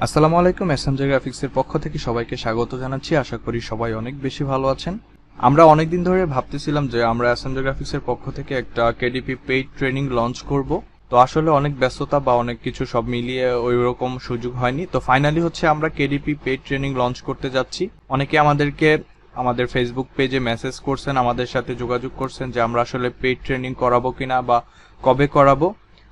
আসসালামু আলাইকুম। এসএমজে গ্রাফিক্সের পক্ষ থেকে সবাইকে স্বাগত জানাচ্ছি। আশা করি সবাই অনেক বেশি ভালো আছেন। আমরা অনেকদিন ধরে ভাবতেছিলাম যে আমরা এসএমজে গ্রাফিক্সের পক্ষ থেকে একটা কেডিপি পেইড ট্রেনিং লঞ্চ করব। তো আসলে অনেক ব্যস্ততা বা অনেক কিছু সব মিলিয়ে ওই রকম সুযোগ হয়নি। তো ফাইনালি হচ্ছে আমরা কেডিপি পেইড ট্রেনিং লঞ্চ করতে যাচ্ছি। অনেকে আমাদেরকে আমাদের ফেসবুক পেজে মেসেজ করছেন, আমাদের সাথে যোগাযোগ করছেন যে আমরা আসলে পেইড ট্রেনিং করাবো কিনা বা কবে করাবো।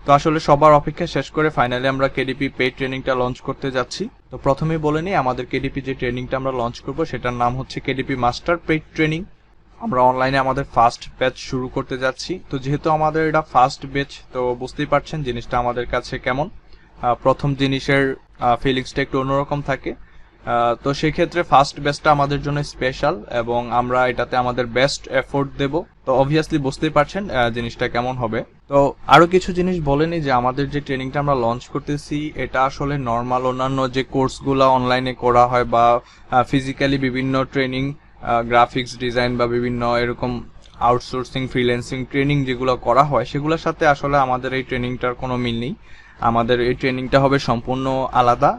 তো আসলে সবার অপেক্ষা শেষ করে ফাইনালি আমরা কেডিপি পেইড ট্রেনিংটা লঞ্চ করতে যাচ্ছি। তো প্রথমেই বলে নিই, আমাদের কেডিপি যে ট্রেনিংটা আমরা লঞ্চ করব সেটার নাম হচ্ছে কেডিপি মাস্টার পেইড ট্রেনিং। আমরা অনলাইনে আমাদের ফার্স্ট ব্যাচ শুরু করতে যাচ্ছি। তো যেহেতু আমাদের এটা ফার্স্ট ব্যাচ, তো বুঝতেই পারছেন জিনিসটা আমাদের কাছে কেমন। প্রথম জিনিসের ফিলিংসটা একটু অন্যরকম থাকে। তো সেক্ষেত্রে ফার্স্ট ব্যাচটা আমাদের জন্য স্পেশাল এবং আমরা এটাতে আমাদের বেস্ট এফোর্ট দেব। তো অবভিয়াসলি বুঝতেই পারছেন জিনিসটা কেমন হবে। তো আরো কিছু জিনিস বলেনি যে আমাদের যে ট্রেনিংটা আমরা লঞ্চ করতেছি এটা আসলে নর্মাল অন্যান্য যে কোর্সগুলো অনলাইনে করা হয় বা ফিজিক্যালি বিভিন্ন ট্রেনিং, গ্রাফিক্স ডিজাইন বা বিভিন্ন এরকম আউটসোর্সিং ফ্রিল্যান্সিং ট্রেনিং যেগুলো করা হয় সেগুলোর সাথে আসলে আমাদের এই ট্রেনিংটার কোনো মিল নেই। আমাদের এই ট্রেনিংটা হবে সম্পূর্ণ আলাদা।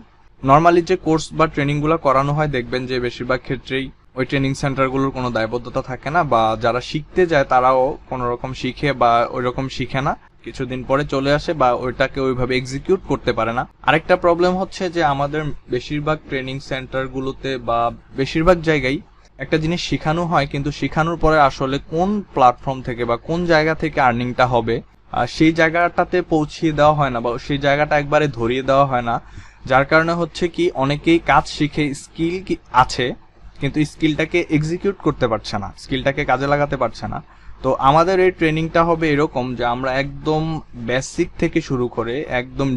নর্মালি যে কোর্স বা ট্রেনিংগুলো করানো হয় দেখবেন যে বেশিরভাগ ক্ষেত্রেই ওই ট্রেনিং সেন্টারগুলোর কোনো দায়বদ্ধতা থাকে না, বা যারা শিখতে যায় তারাও কোনো রকম শিখে বা ওই রকম শিখে না, কিছুদিন পরে চলে আসে বা ওইটাকে ওইভাবে এক্সিকিউট করতে পারে না। আরেকটা প্রবলেম হচ্ছে যে আমাদের বেশিরভাগ ট্রেনিং সেন্টারগুলোতে বা বেশিরভাগ জায়গায় একটা জিনিস শেখানো হয়, কিন্তু শেখানোর পরে আসলে কোন প্ল্যাটফর্ম থেকে বা কোন জায়গা থেকে আর্নিংটা হবে সেই জায়গাটাতে পৌঁছিয়ে দেওয়া হয় না, বা সেই জায়গাটা একবারে ধরিয়ে দেওয়া হয় না। যার কারণে হচ্ছে কি অনেকেই কাজ শিখে স্কিল আছে কিন্তু স্কিলটাকে এক্সিকিউট করতে পারছে না, স্কিলটাকে কাজে লাগাতে পারছে না। তো আমাদের এই ট্রেনিংটা হবে এরকম যে আমরা একদম বেসিক থেকে শুরু করে একদম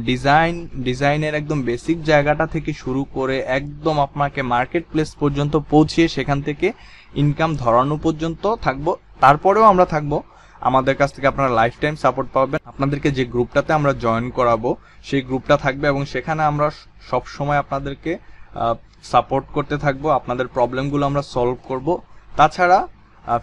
ডিজাইনের একদম বেসিক জায়গাটা থেকে শুরু করে একদম আপনাকে মার্কেট প্লেস পর্যন্ত পৌঁছিয়ে সেখান থেকে ইনকাম ধরানো পর্যন্ত থাকবো। তারপরেও আমরা থাকবো, আমাদের কাছ থেকে আপনারা লাইফ টাইম সাপোর্ট পাবেন। আপনাদেরকে যে গ্রুপটাতে আমরা জয়েন করাবো সেই গ্রুপটা থাকবে এবং সেখানে আমরা সব সময় আপনাদেরকে সাপোর্ট করতে থাকবো, আপনাদের প্রবলেমগুলো আমরা সলভ করব। তাছাড়া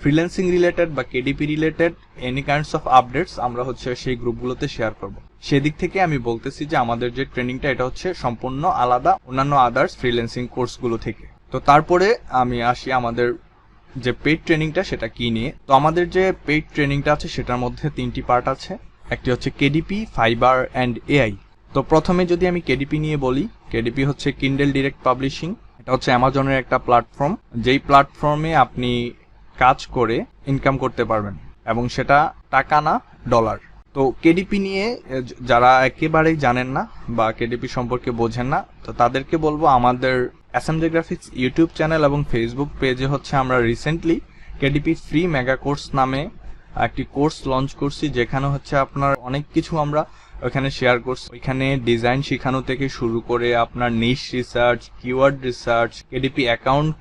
ফ্রিল্যান্সিং রিলেটেড বা KDP related any kinds of updates আমরা হচ্ছে সেই গ্রুপগুলোতে শেয়ার করব। সেদিক থেকে আমি বলতেছি যে আমাদের যে ট্রেনিংটা এটা হচ্ছে সম্পূর্ণ আলাদা অন্যান্য আদার্স ফ্রিল্যান্সিং কোর্সগুলো থেকে। তো তারপরে আমি আসি আমাদের যে পেইড ট্রেনিংটা সেটা কি নিয়ে। তো আমাদের যে পেইড ট্রেনিংটা আছে সেটার মধ্যে তিনটি পার্ট আছে। একটি হচ্ছে কেডিপি, ফাইবার অ্যান্ড এআই। তো প্রথমে যদি আমি কেডিপি নিয়ে বলি, কেডিপি হচ্ছে কিন্ডেল ডিরেক্ট পাবলিশিং। এটা হচ্ছে অ্যামাজনের একটা প্ল্যাটফর্ম, যেই প্ল্যাটফর্মে আপনি কাজ করে ইনকাম করতে পারবেন এবং সেটা টাকা না ডলার। তো কেডিপি নিয়ে যারা একেবারেই জানেন না বা কেডিপি সম্পর্কে বোঝেন না, তো তাদেরকে বলবো আমাদের এসএমজে গ্রাফিক্স ইউটিউব চ্যানেল এবং ফেসবুক পেজে হচ্ছে আমরা recently KDP free mega course নামে একটি কোর্স লঞ্চ করছি, যেখানে হচ্ছে আপনার অনেক কিছু আমরা ওইখানে শেয়ার করছি। ওইখানে ডিজাইন শেখানো থেকে শুরু করে আপনার niche research, keyword research, KDP account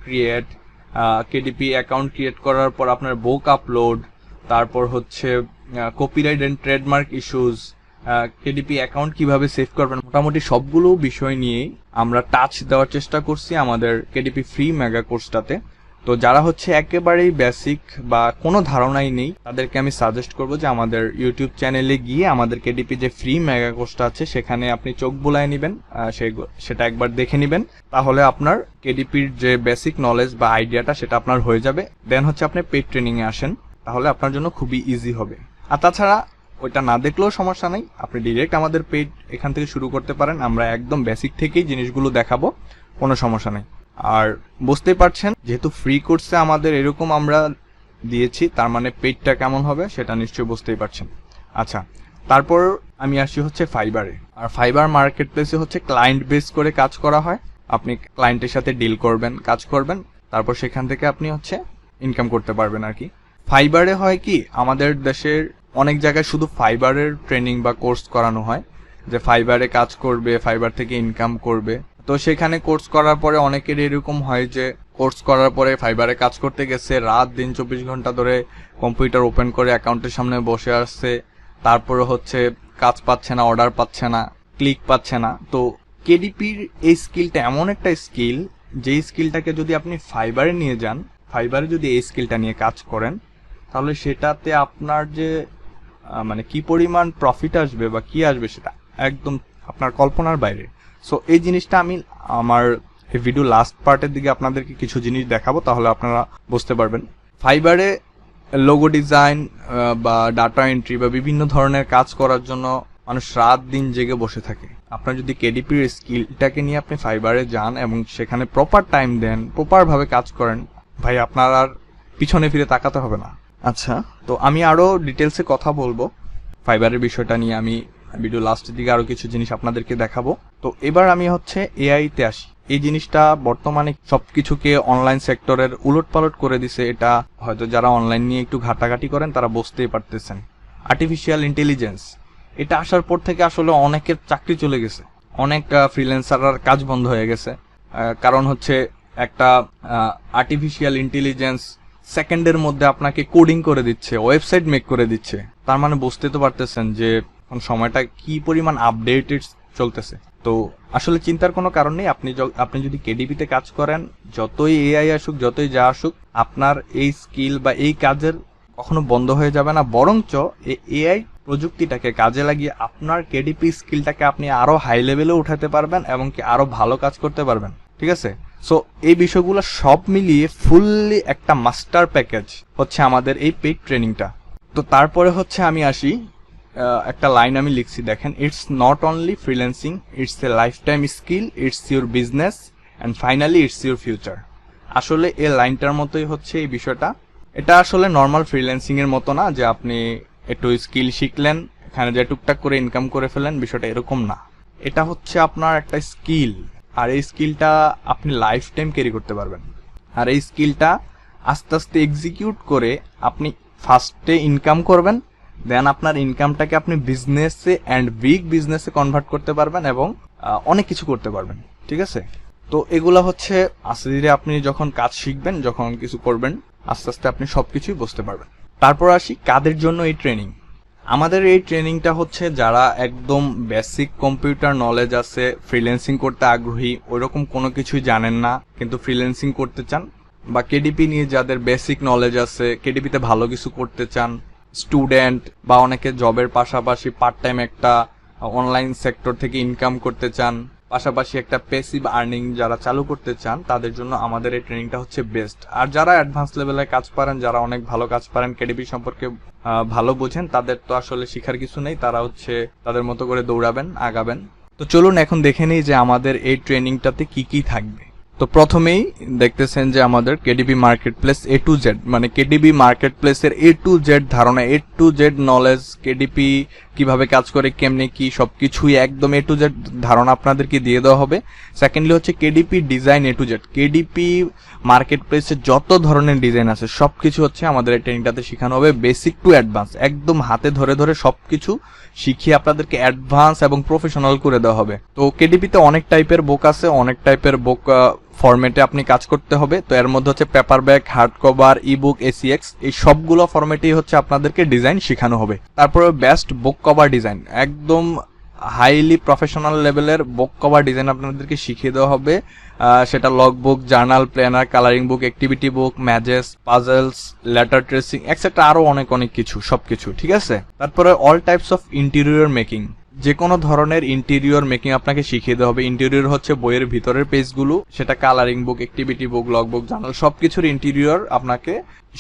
create করার পর আপনার বুক আপলোড, তারপর হচ্ছে copyright and trademark issues, KDP account কিভাবে সেভ করবেন, মোটামুটি সবগুলো বিষয় নিয়ে আমরা টাচ দেওয়ার চেষ্টা করছি আমাদের কেডিপি ফ্রি মেগা কোর্সটাতে। তো যারা হচ্ছে একেবারেই বেসিক বা কোনো ধারণাই নেই তাদেরকে আমি সাজেস্ট করবো যে আমাদের ইউটিউব চ্যানেলে গিয়ে আমাদের কেডিপি যে ফ্রি মেগা কোর্সটা আছে সেখানে আপনি চোখ বুলায় নেবেন, সেটা একবার দেখে নেবেন। তাহলে আপনার কেডিপির যে বেসিক নলেজ বা আইডিয়াটা সেটা আপনার হয়ে যাবে। দেন হচ্ছে আপনি পেইড ট্রেনিংয়ে আসেন, তাহলে আপনার জন্য খুবই ইজি হবে। আর তাছাড়া ওইটা না দেখলেও সমস্যা নেই, আপনি ডিরেক্ট আমাদের পেইড এখান থেকে শুরু করতে পারেন। আমরা একদম বেসিক থেকেই জিনিসগুলো দেখাবো, কোনো সমস্যা নেই। আর বুঝতেই পারছেন যেহেতু ফ্রি কোর্সে আমাদের এরকম আমরা দিয়েছি, তার মানে পেইডটা কেমন হবে সেটা নিশ্চয়ই বুঝতেই পারছেন। আচ্ছা, তারপর আমি আসি হচ্ছে ফাইবারে। আর ফাইবার মার্কেট প্লেসে হচ্ছে ক্লায়েন্ট বেস করে কাজ করা হয়। আপনি ক্লায়েন্টের সাথে ডিল করবেন, কাজ করবেন, তারপর সেখান থেকে আপনি হচ্ছে ইনকাম করতে পারবেন আর কি। ফাইবারে হয় কি, আমাদের দেশের অনেক জায়গায় শুধু ফাইবারের ট্রেনিং বা কোর্স করানো হয় যে ফাইবারে কাজ করবে, ফাইবার থেকে ইনকাম করবে। তো সেখানে কোর্স করার পরে অনেকের এরকম হয় যে কোর্স করার পরে ফাইবারে কাজ করতে গেছে, রাত দিন 24 ঘন্টা ধরে কম্পিউটার ওপেন করে অ্যাকাউন্টের সামনে বসে আসছে, তারপরে হচ্ছে কাজ পাচ্ছে না, অর্ডার পাচ্ছে না, ক্লিক পাচ্ছে না। তো কেডিপির এই স্কিলটা এমন একটা স্কিল, যেই স্কিলটাকে যদি আপনি ফাইবারে নিয়ে যান, ফাইবারে যদি এই স্কিলটা নিয়ে কাজ করেন, তাহলে সেটাতে আপনার যে মানে কি পরিমাণ প্রফিট আসবে বা কি আসবে সেটা একদম আপনার কল্পনার বাইরে। সো এই জিনিসটা আমি আমার এই ভিডিও লাস্ট পার্টের দিকে আপনাদেরকে কিছু জিনিস দেখাবো, তাহলে আপনারা বুঝতে পারবেন। ফাইবারে লোগো ডিজাইন বা ডাটা এন্ট্রি বা বিভিন্ন ধরনের কাজ করার জন্য মানুষ রাত দিন জেগে বসে থাকে। আপনার যদি কেডিপির স্কিলটাকে নিয়ে আপনি ফাইবারে যান এবং সেখানে প্রপার টাইম দেন, প্রপারভাবে কাজ করেন, ভাই আপনার আর পিছনে ফিরে তাকাতে হবে না। আচ্ছা, তো আমি আরো ডিটেলসে কথা বলবো ফাইবারের বিষয়টা নিয়ে। আমি ভিডিও লাস্টের দিকে আরো কিছু জিনিস আপনাদেরকে দেখাবো। তো এবার আমি হচ্ছে এআই তে আসি। এই জিনিসটা বর্তমানে সবকিছুকে অনলাইন সেক্টরের উলটপালট করে দিছে। এটা হয়তো যারা অনলাইন নিয়ে একটু ঘাটাঘাটি করেন তারা বুঝতেই পারতেছেন। আর্টিফিশিয়াল ইন্টেলিজেন্স এটা আসার পর থেকে আসলে অনেকের চাকরি চলে গেছে, অনেক ফ্রিল্যান্সাররা কাজ বন্ধ হয়ে গেছে। কারণ হচ্ছে একটা আর্টিফিশিয়াল ইন্টেলিজেন্স সেকেন্ডের মধ্যে আপনাকে কোডিং করে দিচ্ছে, ওয়েবসাইট মেক করে দিচ্ছে। তার মানে বুঝতে তো পারতেছেন যে সময়টা কি পরিমাণ আপডেটেড চলতেছে। তো আসলে চিন্তার কোনো কারণ নেই। আপনি যদি কেডিপিতে কাজ করেন, যতই এআই আসুক, যতই যা আসুক, আপনার এই স্কিল বা এই কাজের কখনো বন্ধ হয়ে যাবে না। বরঞ্চ এআই প্রযুক্তিটাকে কাজে লাগিয়ে আপনার কেডিপি স্কিলটাকে আপনি আরো হাই লেভেলে উঠাতে পারবেন এবং কি আরো ভালো কাজ করতে পারবেন। ঠিক আছে? সো এই বিষয়গুলো সব মিলিয়ে ফুললি একটা মাস্টার প্যাকেজ হচ্ছে আমাদের এই পেইড ট্রেনিংটা। তো তারপরে হচ্ছে আমি আসি, একটা লাইন আমি লিখছি, দেখেন, it's not only freelancing, it's a life time skill, it's your business and finally it's your future. আসলে এই লাইনটার মতোই হচ্ছে এই বিষয়টা। এটা আসলে নর্মাল ফ্রিল্যান্সিং এর মতো না যে আপনি একটু স্কিল শিখলেন, এখানে যে টুকটাক করে ইনকাম করে ফেলেন, বিষয়টা এরকম না। এটা হচ্ছে আপনার একটা স্কিল, আর এই স্কিলটা আপনি লাইফ টাইম ক্যারি করতে পারবেন। আর এই স্কিলটা আস্তে আস্তে এক্সিকিউট করে আপনি ফার্স্টে ইনকাম করবেন, দেন আপনার ইনকামটাকে আপনি বিজনেসে অ্যান্ড বিগ বিজনেসে কনভার্ট করতে পারবেন এবং অনেক কিছু করতে পারবেন। ঠিক আছে? তো এগুলা হচ্ছে আস্তে ধীরে আপনি যখন কাজ শিখবেন, যখন কিছু করবেন, আস্তে আস্তে আপনি সবকিছুই বুঝতে পারবেন। তারপর আসি কাদের জন্য এই ট্রেনিং। আমাদের এই ট্রেনিংটা হচ্ছে যারা একদম বেসিক কম্পিউটার নলেজ আছে, ফ্রিল্যান্সিং করতে আগ্রহী, ওইরকম কোনো কিছুই জানেন না কিন্তু ফ্রিল্যান্সিং করতে চান, বা কেডিপি নিয়ে যাদের বেসিক নলেজ আছে, কেডিপিতে ভালো কিছু করতে চান, স্টুডেন্ট বা অনেকে জবের পাশাপাশি পার্ট টাইম একটা অনলাইন সেক্টর থেকে ইনকাম করতে চান, পাশাপাশি একটা প্যাসিভ আর্নিং যারা চালু করতে চান, তাদের জন্য আমাদের এই ট্রেনিংটা হচ্ছে বেস্ট। আর যারা অ্যাডভান্স লেভেলে কাজ পারেন, যারা অনেক ভালো কাজ পারেন, কেডিপি সম্পর্কে ভালো বোঝেন, তাদের তো আসলে শেখার কিছু নেই, তারা হচ্ছে তাদের মতো করে দৌড়াবেন, আগাবেন। তো চলুন এখন দেখে নিই যে আমাদের এই ট্রেনিংটাতে কি কি থাকবে। তো প্রথমেই দেখতেছেন যে আমাদের KDP marketplace A to Z, মানে কেডিপি মার্কেটপ্লেসের এ টু জেড ধারণা, এ টু জেড নলেজ, কেডিপি কিভাবে কাজ করে, কেমনে কি, সবকিছুই একদম এ টু জেড ধারণা আপনাদেরকে দিয়ে দেওয়া হবে। সেকেন্ডলি হচ্ছে KDP design A to Z, KDP মার্কেটপ্লেসে যত ধরনের ডিজাইন আছে সবকিছু হচ্ছে আমাদের এই ট্রেনিংটাতে শেখানো হবে, বেসিক টু অ্যাডভান্স, একদম হাতে ধরে ধরে সবকিছু শিখিয়ে আপনাদেরকে অ্যাডভান্স এবং প্রফেশনাল করে দেওয়া হবে। তো কেডিপিতে অনেক টাইপের বুক আছে, অনেক টাইপের বুক ফরম্যাটে আপনি কাজ করতে হবে। তো এর মধ্যে হচ্ছে পেপারব্যাক, হার্ডকভার, ইবুক, এসিএক্স, এই সবগুলো ফরম্যাটেই হচ্ছে আপনাদেরকে ডিজাইন শেখানো হবে। তারপরে বেস্ট বুক কভার ডিজাইন, একদম হাইলি প্রফেশনাল লেভেলের বুক কভার ডিজাইন আপনাদেরকে শিখিয়ে দেওয়া হবে। সেটা logbook, journal, planner, colouring book, activity book, mazes, puzzles, letter tracing, etcetera, আরো অনেক অনেক কিছু, সবকিছু। ঠিক আছে? তারপরে all types of interior making, যে কোনো ধরনের ইন্টেরিয়র মেকিং আপনাকে শিখিয়ে দেওয়া হবে। ইন্টেরিয়র হচ্ছে বইয়ের ভিতরের পেজগুলো, সেটা কালারিং বুক, অ্যাক্টিভিটি বুক, লগবুক, জার্নাল, সবকিছুর ইন্টেরিয়র আপনাকে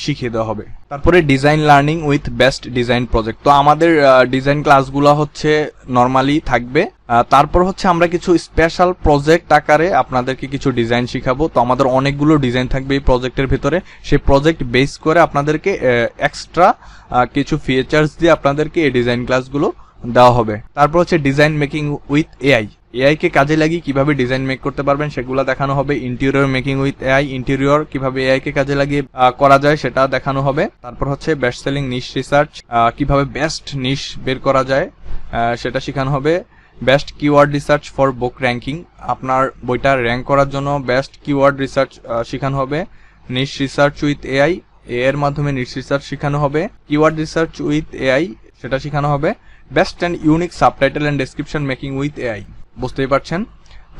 শিখিয়ে দেওয়া হবে। তারপরে design learning with best design project. তো আমাদের ডিজাইন ক্লাসগুলো হচ্ছে নর্মালি থাকবে। তারপর হচ্ছে আমরা কিছু স্পেশাল প্রজেক্ট আকারে আপনাদেরকে কিছু ডিজাইন শিখাবো। তো আমাদের অনেকগুলো ডিজাইন থাকবে এই প্রজেক্টের ভিতরে, সেই প্রজেক্ট বেস করে আপনাদেরকে এক্সট্রা কিছু ফিচার্স দিয়ে আপনাদেরকে এই ডিজাইন ক্লাসগুলো দেওয়া হবে। তারপর হচ্ছে design making with AI, AI কে কাজে লাগিয়ে কিভাবে ডিজাইন মেক করতে পারবেন সেগুলো দেখানো হবে। Interior making with AI, interior কিভাবে এআই কে কাজে লাগিয়ে করা যায় সেটা দেখানো হবে। তারপর হচ্ছে বেস্ট সেলিং নিশ রিসার্চ, কিভাবে বেস্ট নিশ বের করা যায় সেটা শেখানো হবে। Best keyword research for book ranking, আপনার বইটা র্যাঙ্ক করার জন্য বেস্ট কিওয়ার্ড রিসার্চ শেখানো হবে। নিশ রিসার্চ উইথ এআই, এর মাধ্যমে নিশ রিসার্চ শেখানো হবে। কিওয়ার্ড রিসার্চ উইথ এআই সেটা শেখানো হবে। Best and unique subtitle and description making with AI, বুঝতেই পারছেন।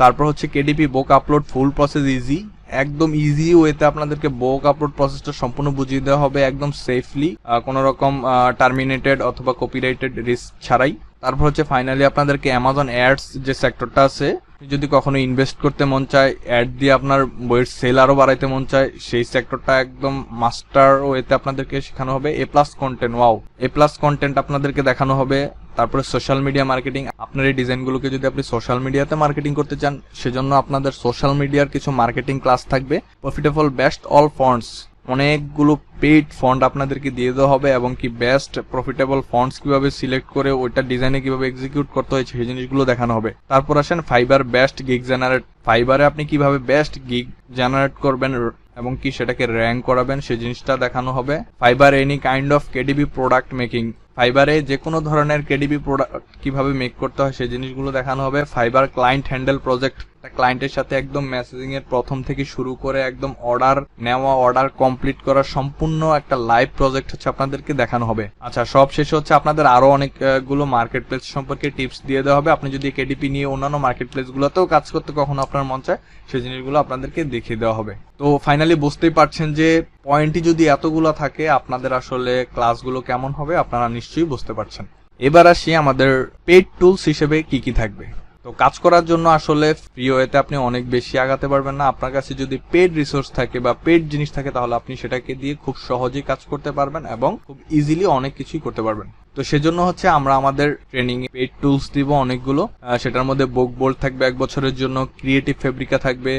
তারপর হচ্ছে কেডিপি বুক আপলোড ফুল প্রসেস ইজি, একদম ইজি ওয়েতে আপনাদেরকে বুক আপলোড প্রসেসটা সম্পূর্ণ বুঝিয়ে দেওয়া হবে, একদম সেফলি, কোনো রকম টার্মিনেটেড অথবা কপিরাইটেড রিস্ক ছাড়াই। তারপর হচ্ছে ফাইনালি আপনাদেরকে অ্যামাজন অ্যাডস যে সেক্টরটা আছে, যদি কখনো ইনভেস্ট করতে মন চায়, অ্যাড দিয়ে আপনার বইয়ের সেল আরো বাড়াইতে মন চায়, সেই সেক্টরটা একদম মাস্টার ওয়েতে আপনাদেরকে শেখানো হবে। A+ content, wow, A+ content আপনাদেরকে দেখানো হবে। তারপরে সোশ্যাল মিডিয়া মার্কেটিং, আপনার এই ডিজাইনগুলোকে যদি আপনি সোশ্যাল মিডিয়াতে মার্কেটিং করতে চান, সেজন্য আপনাদের সোশ্যাল মিডিয়ার কিছু মার্কেটিং ক্লাস থাকবে। প্রফিটেবল বেস্ট অল ফন্টস, অনেকগুলো পেইড ফন্ট আপনাদেরকে দিয়ে দেওয়া হবে, এবং কি বেস্ট প্রফিটেবল ফন্টস কিভাবে সিলেক্ট করে ওইটা ডিজাইনে কিভাবে এক্সিকিউট করতে হয় সেই জিনিসগুলো দেখানো হবে। তারপর আসেন ফাইবার বেস্ট গিগ জেনারেট, ফাইবারে আপনি কিভাবে বেস্ট গিগ জেনারেট করবেন এবং কি সেটাকে র্যাঙ্ক করাবেন সেই জিনিসটা দেখানো হবে। Fiverr any kind of KDP product making, ফাইবারে যে কোনো ধরনের কেডিপি প্রোডাক্ট কিভাবে মেক করতে হয় সেই জিনিসগুলো দেখানো হবে। ফাইবার ক্লায়েন্ট হ্যান্ডেল প্রজেক্ট, ক্লায়েন্টের সাথে একদম মেসেজিং এর প্রথম থেকে শুরু করে একদম অর্ডার নেওয়া, অর্ডার কমপ্লিট করার সম্পূর্ণ একটা লাইভ প্রজেক্ট হচ্ছে আপনাদেরকে দেখানো হবে। আচ্ছা, সব শেষে হচ্ছে আপনাদের আরো অনেকগুলো মার্কেট প্লেস সম্পর্কে টিপস দিয়ে দেওয়া হবে। আপনি যদি কেডিপি নিয়ে অন্যান্য মার্কেট প্লেস গুলোতেও কাজ করতে কখনো আপনার মন চায়, সেই জিনিসগুলো আপনাদেরকে দেখিয়ে দেওয়া হবে। তো ফাইনালি বুঝতেই পারছেন যে পয়েন্টই যদি এতগুলো থাকে, আপনাদের আসলে ক্লাসগুলো কেমন হবে আপনারা নিশ্চয়ই বুঝতে পারছেন। এবার আসি আমাদের পেইড টুলস হিসেবে কি কি থাকবে। তো কাজ করার জন্য আসলে ফ্রি ওয়েতে আপনি অনেক বেশি আগাতে পারবেন না। আপনার কাছে যদি পেড রিসোর্স থাকে বা পেড জিনিস থাকে, তাহলে আপনি সেটাকে দিয়ে খুব সহজেই কাজ করতে পারবেন এবং খুব ইজিলি অনেক কিছুই করতে পারবেন। তো সেজন্য হচ্ছে আমরা আমাদের ট্রেনিং এ পেড টুলস দিব অনেকগুলো। সেটার মধ্যে বুক বোল্ড থাকবে 1 বছরের জন্য, ক্রিয়েটিভ ফেব্রিকা থাকবে,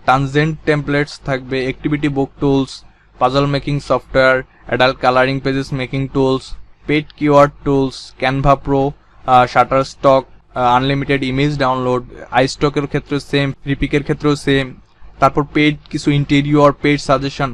ট্রানজেন্ট টেমপ্লেটস থাকবে, activity book tools, puzzle making software, adult colouring pages making tools, paid keyword tools, Canva pro, Shutterstock, unlimited image download, আইস্টকের ক্ষেত্রে সেম, ফ্রিপিকের ক্ষেত্রেও সেম। তারপর পেড কিছু interior paid suggestion,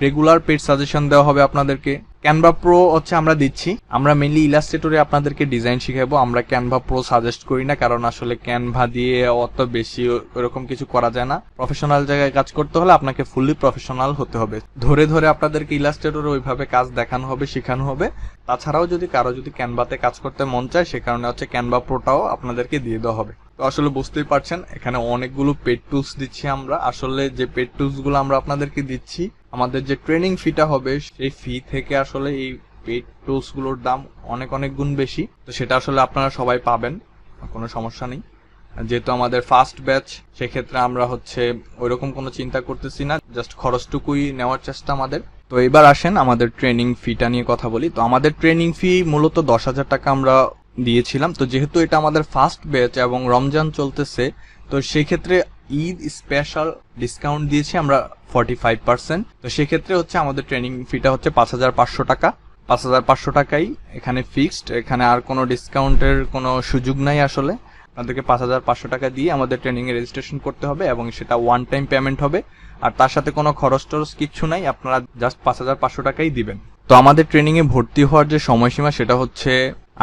regular paid suggestion দেওয়া হবে আপনাদেরকে। ক্যানভা প্রো হচ্ছে আমরা দিচ্ছি, আমরা মেইনলি ইলাস্ট্রেটরে আপনাদেরকে ডিজাইন শিখাবো। আমরা ক্যানভা প্রো সাজেস্ট করি না, কারণ আসলে ক্যানভা দিয়ে অত বেশি ওরকম কিছু করা যায় না। প্রফেশনাল জায়গায় কাজ করতে হলে আপনাকে ফুললি প্রফেশনাল হতে হবে। ধরে ধরে আপনাদেরকে ইলাস্ট্রেটরে ওইভাবে কাজ দেখানো হবে, শেখানো হবে। তাছাড়াও যদি কারো ক্যানভাতে কাজ করতে মন চায়, সে কারণে হচ্ছে ক্যানভা প্রোটাও আপনাদেরকে দিয়ে দেওয়া হবে। তো আসলে বুঝতেই পারছেন এখানে অনেকগুলো পেড টুলস দিচ্ছি আমরা। আসলে যে পেড টুলস গুলো আমরা আপনাদেরকে দিচ্ছি, আমাদের যে ট্রেনিং ফিটা হবে সেই ফি থেকে আসলে এই পেড টুলস গুলোর দাম অনেক অনেক গুণ বেশি। তো সেটা আসলে আপনারা সবাই পাবেন, কোনো সমস্যা নেই। যেহেতু আমাদের ফার্স্ট ব্যাচ, সেক্ষেত্রে আমরা হচ্ছে ওইরকম কোনো চিন্তা করতেছি না, জাস্ট খরচটুকুই নেওয়ার চেষ্টা আমাদের। তো এবার আসেন আমাদের ট্রেনিং ফিটা নিয়ে কথা বলি। তো আমাদের ট্রেনিং ফি মূলত 10,000 টাকা আমরা দিয়েছিলাম। তো যেহেতু এটা আমাদের ফার্স্ট ব্যাচ এবং রমজান চলতেছে, তো সেক্ষেত্রে ঈদ স্পেশাল ডিসকাউন্ট দিয়েছি আমরা 45%। তো সেক্ষেত্রে হচ্ছে আমাদের ট্রেনিং ফিটা হচ্ছে 5,500 টাকা। 5,500 টাকাই এখানে ফিক্সড, এখানে আর কোনো ডিসকাউন্টের কোনো সুযোগ নাই। আসলে আপনাদেরকে 5,500 টাকা দিয়ে আমাদের ট্রেনিং এ রেজিস্ট্রেশন করতে হবে এবং সেটা ওয়ান টাইম পেমেন্ট হবে, আর তার সাথে কোনো খরচ টরচ কিচ্ছু নাই, আপনারা জাস্ট 5,500 টাকাই দিবেন। তো আমাদের ট্রেনিং এ ভর্তি হওয়ার যে সময়সীমা সেটা হচ্ছে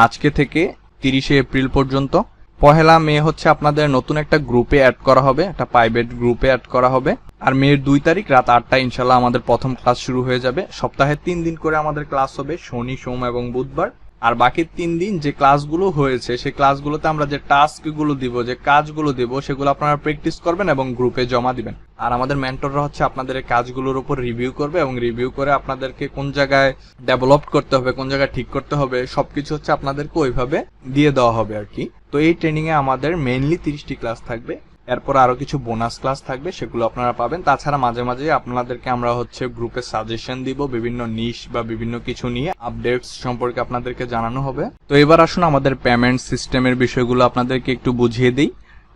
আজকে থেকে 30শে এপ্রিল পর্যন্ত। 1 মে হচ্ছে আপনাদের নতুন একটা গ্রুপে অ্যাড করা হবে, একটা প্রাইভেট গ্রুপে অ্যাড করা হবে। আর মের 2 তারিখ রাত 8টায় ইনশাল্লাহ আমাদের প্রথম ক্লাস শুরু হয়ে যাবে। সপ্তাহে 3 দিন করে আমাদের ক্লাস হবে, শনি, সোম এবং বুধবার। আর বাকি 3 দিন যে ক্লাসগুলো হয়েছে সেই ক্লাসগুলোতে আমরা যে টাস্কগুলো দিব, যে কাজগুলো দিব, সেগুলো আপনারা প্র্যাকটিস করবেন এবং গ্রুপে জমা দিবেন। আর আমাদের মেন্টররা হচ্ছে আপনাদের এই কাজগুলোর উপর রিভিউ করবে এবং রিভিউ করে আপনাদেরকে কোন জায়গায় ডেভেলপ করতে হবে, কোন জায়গায় ঠিক করতে হবে, সবকিছু হচ্ছে আপনাদেরকে ওইভাবে দিয়ে দেওয়া হবে আর কি। তো এই ট্রেনিং এ আমাদের মেইনলি 30টি ক্লাস থাকবে, এরপর আরো কিছু বোনাস ক্লাস থাকবে, সেগুলো আপনারা পাবেন। তাছাড়া মাঝে মাঝে আপনাদেরকে আমরা হচ্ছে গ্রুপে সাজেশন দিব, বিভিন্ন নিশ বা বিভিন্ন কিছু নিয়ে আপডেটস সম্পর্কে আপনাদেরকে জানানো হবে। তো এবার আসুন আমাদের পেমেন্ট সিস্টেমের বিষয়গুলো আপনাদেরকে একটু বুঝিয়ে দিই।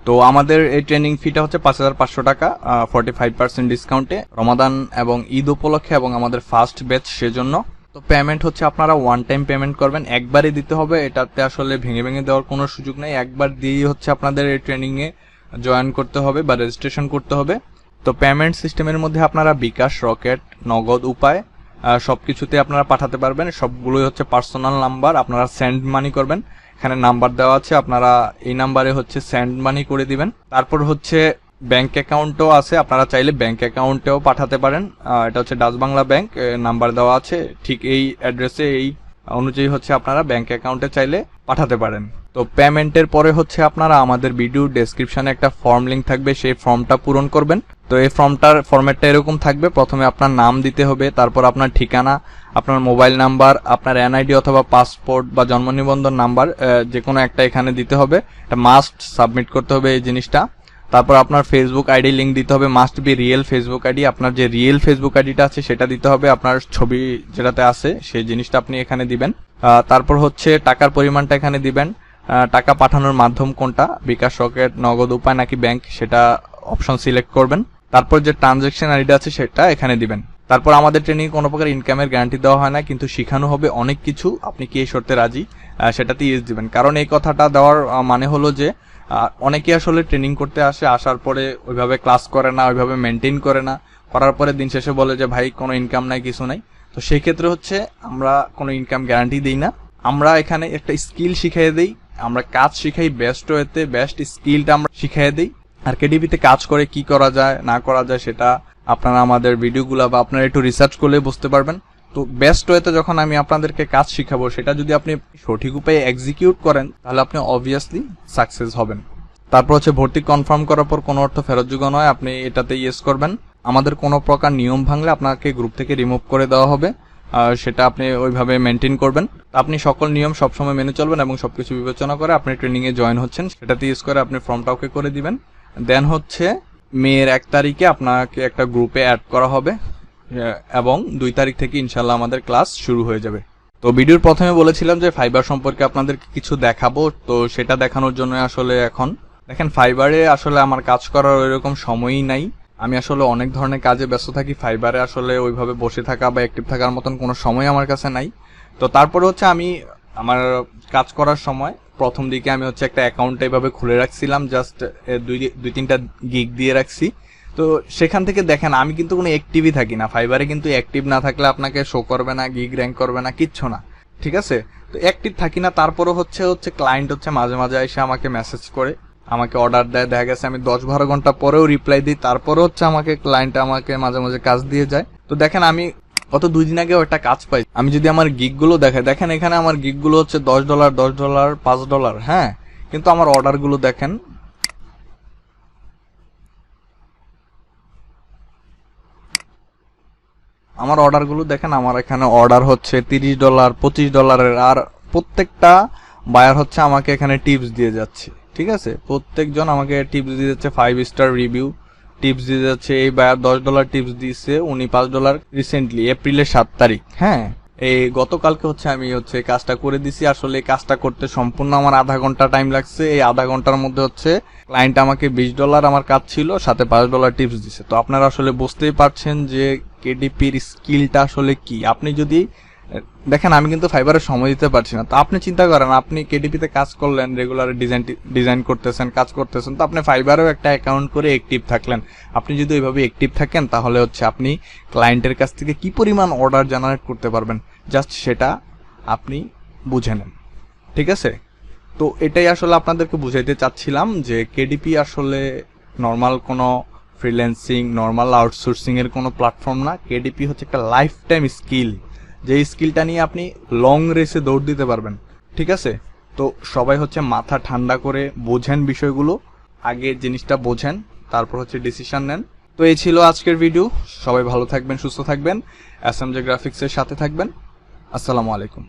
তো আমাদের এই ট্রেনিং ফিটা হচ্ছে 5,500 টাকা 45% ডিসকাউন্টে, রমাদান এবং ঈদ উপলক্ষে এবং আমাদের ফার্স্ট ব্যাচ সেজন্য। তো পেমেন্ট হচ্ছে আপনারা ওয়ান টাইম পেমেন্ট করবেন, একবারই দিতে হবে, এটাতে আসলে ভেঙে ভেঙে দেওয়ার কোনো সুযোগ নেই। একবার দিয়েই হচ্ছে আপনাদের এই ট্রেনিং এ জয়েন করতে হবে বা রেজিস্ট্রেশন করতে হবে। তো পেমেন্ট সিস্টেমের মধ্যে আপনারা বিকাশ, রকেট, নগদ, উপায় সবকিছুতে আপনারা পাঠাতে পারবেন। সবগুলোই হচ্ছে পার্সোনাল নাম্বার, আপনারা সেন্ড মানি করবেন, এখানে নাম্বার দেওয়া আছে, আপনারা এই নাম্বারে হচ্ছে সেন্ড মানি করে দিবেন। তারপর হচ্ছে ব্যাংক অ্যাকাউন্টও আছে, আপনারা চাইলে ব্যাংক অ্যাকাউন্টেও পাঠাতে পারেন। এটা হচ্ছে ডাচ বাংলা ব্যাংক, নাম্বার দেওয়া আছে ঠিক এই অ্যাড্রেসে, এই অনুযায়ী হচ্ছে আপনারা ব্যাংক অ্যাকাউন্টে চাইলে পাঠাতে পারেন। তো পেমেন্টের পরে হচ্ছে আপনারা আমাদের ভিডিও ডেসক্রিপশনে একটা ফর্ম লিংক থাকবে, সেই ফর্মটা পূরণ করবেন। তো এই ফর্ম্যাটটা এরকম থাকবে। প্রথমে আপনার নাম দিতে হবে, তারপর আপনার ঠিকানা, আপনার মোবাইল নাম্বার, আপনার এনআইডি অথবা পাসপোর্ট বা জন্ম নিবন্ধন নাম্বার যে কোনো একটা এখানে দিতে হবে। এটা মাস্ট সাবমিট করতে হবে এই জিনিসটা। তারপর আপনার ফেসবুক আইডি লিঙ্ক দিতে হবে, must be real Facebook ID. আপনার যে রিয়েল ফেসবুক আইডিটা আছে সেটা দিতে হবে, আপনার ছবি যেটাতে আছে সেই জিনিসটা আপনি এখানে দিবেন। তারপর হচ্ছে টাকার পরিমাণটা এখানে দিবেন, টাকা পাঠানোর মাধ্যম কোনটা, বিকাশ, রকেট, নগদ, উপায় নাকি ব্যাংক, সেটা অপশন সিলেক্ট করবেন। তারপর যে ট্রানজ্যাকশন আইডিটা আছে সেটা এখানে দিবেন। তারপর আমাদের ট্রেনিং কোনো প্রকার ইনকামের গ্যারান্টি দেওয়া হয় না, কিন্তু শেখানো হবে অনেক কিছু। আপনি কি এই শর্তে রাজি, সেটাতে ইয়েস দিবেন। কারণ এই কথাটা দেওয়ার মানে হলো যে অনেকে আসলে ট্রেনিং করতে আসে, আসার পরে ওইভাবে ক্লাস করে না, ওইভাবে মেনটেন করে না, করার পরে দিন শেষে বলে যে ভাই কোনো ইনকাম নাই, কিছু নাই। তো সেই ক্ষেত্রে হচ্ছে আমরা কোনো ইনকাম গ্যারান্টি দিই না। আমরা এখানে একটা স্কিল শিখিয়ে দিই, আমরা কাজ শিখাই বেস্ট ওয়েতে, বেস্ট স্কিলটা আমরা শিখিয়ে দিই। আর কেডিপিতে কাজ করে কি করা যায় না করা যায় সেটা আপনারা আমাদের ভিডিওগুলো বা আপনারা একটু রিসার্চ করলে বুঝতে পারবেন। তো বেস্ট ওয়েতে যখন আমি আপনাদেরকে কাজ শিখাবো, সেটা যদি আপনি সঠিক উপায়ে এক্সিকিউট করেন তাহলে আপনি অবভিয়াসলি সাকসেস হবেন। তারপর হচ্ছে ভর্তি কনফার্ম করার পর কোনো অর্থ ফেরতযোগ্য নয়, আপনি এটাতে ইয়েস করবেন। আমাদের কোনো প্রকার নিয়ম ভাঙলে আপনাকে গ্রুপ থেকে রিমুভ করে দেওয়া হবে, সেটা আপনি ওইভাবে মেনটেন করবেন। আপনি সকল নিয়ম সবসময় মেনে চলবেন এবং সবকিছু বিবেচনা করে আপনি ট্রেনিংয়ে জয়েন হচ্ছেন সেটাতে ইউজ করে আপনি ফর্মটা ওকে করে দিবেন। দেন হচ্ছে মের 1 তারিখে আপনাকে একটা গ্রুপে অ্যাড করা হবে এবং 2 তারিখ থেকে ইনশাল্লাহ আমাদের ক্লাস শুরু হয়ে যাবে। তো ভিডিওর প্রথমে বলেছিলাম যে ফাইবার সম্পর্কে আপনাদেরকে কিছু দেখাবো, তো সেটা দেখানোর জন্য আসলে এখন দেখেন ফাইবারে আসলে আমার কাজ করার ওইরকম সময়ই নাই। আমি আসলে অনেক ধরনের কাজে ব্যস্ত থাকি, ফাইবারে আসলে ওইভাবে বসে থাকা বা অ্যাক্টিভ থাকার মতন কোনো সময় আমার কাছে নাই। তো তারপরে হচ্ছে আমি আমার কাজ করার সময় প্রথম দিকে আমি হচ্ছে একটা অ্যাকাউন্ট এইভাবে খুলে রাখছিলাম, জাস্ট 2-3টা গিগ দিয়ে রাখছি। তো সেখান থেকে দেখেন আমি কিন্তু কোনো অ্যাক্টিভই থাকি না। ফাইবারে কিন্তু অ্যাক্টিভ না থাকলে আপনাকে শো করবে না, গিগ র্যাঙ্ক করবে না, কিচ্ছু না, ঠিক আছে। তো অ্যাক্টিভ থাকি না, তারপরে হচ্ছে ক্লায়েন্ট হচ্ছে মাঝে মাঝে এসে আমাকে মেসেজ করে, আমাকে অর্ডার দেয়। দেখা গেছে আমি 10-12 ঘন্টা পরেও রিপ্লাই দিই, তারপরে হচ্ছে আমাকে ক্লায়েন্ট আমাকে মাঝে মাঝে কাজ দিয়ে যায়। তো দেখেন আমি গত 2 দিন আগেও একটা কাজ পাই। আমি যদি আমার গিগগুলো দেখেন এখানে আমার গিগগুলো হচ্ছে $10, $10, $5, হ্যাঁ, কিন্তু আমার অর্ডারগুলো দেখেন আমার এখানে অর্ডার হচ্ছে $30, $25। আর প্রত্যেকটা বায়ার হচ্ছে আমাকে এখানে টিপস দিয়ে যাচ্ছে, ঠিক আছে। প্রত্যেকজন আমাকে টিপস দিয়ে যাচ্ছে, 5 স্টার রিভিউ টিপস দিয়ে যাচ্ছে। এই বায়ার $10 টিপস দিচ্ছে, উনি $5 রিসেন্টলি এপ্রিলের 7 তারিখ, হ্যাঁ, এই গতকালকে হচ্ছে আমি কাজটা করে দিছি। আসলে এই কাজটা করতে সম্পূর্ণ আমার আধা ঘন্টা টাইম লাগছে। এই আধা ঘন্টার মধ্যে হচ্ছে ক্লায়েন্ট আমাকে $20 আমার কাজ ছিল, সাথে $5 টিপস দিছে। তো আপনারা আসলে বুঝতেই পারছেন যে কেডিপির স্কিলটা আসলে কি। আপনি যদি দেখেন আমি কিন্তু ফাইবারে সময় দিতে পারছি না, তো আপনি চিন্তা করেন আপনি কেডিপিতে কাজ করলেন, রেগুলার ডিজাইন করতেছেন, কাজ করতেছেন, তো আপনি ফাইবারেও একটা অ্যাকাউন্ট করে অ্যাক্টিভ থাকলেন। আপনি যদি ওইভাবে অ্যাক্টিভ থাকেন তাহলে হচ্ছে আপনি ক্লায়েন্টের কাছ থেকে কি পরিমাণ অর্ডার জেনারেট করতে পারবেন, জাস্ট সেটা আপনি বুঝে নেন, ঠিক আছে। তো এটাই আসলে আপনাদেরকে বুঝাইতে চাচ্ছিলাম যে কেডিপি আসলে নর্মাল কোনো ফ্রিল্যান্সিং, নর্মাল আউটসোর্সিং এর কোনো প্ল্যাটফর্ম না। কেডিপি হচ্ছে একটা লাইফ টাইম স্কিল, যে স্কিলটা নিয়ে আপনি লং রেসে দৌড় দিতে পারবেন, ঠিক আছে। তো সবাই হচ্ছে মাথা ঠান্ডা করে বোঝেন বিষয়গুলো, আগে জিনিসটা বোঝেন, তারপর হচ্ছে ডিসিশন নেন। তো এই ছিল আজকের ভিডিও। সবাই ভালো থাকবেন, সুস্থ থাকবেন, এসএমজে গ্রাফিক্সের সাথে থাকবেন। আসসালামু আলাইকুম।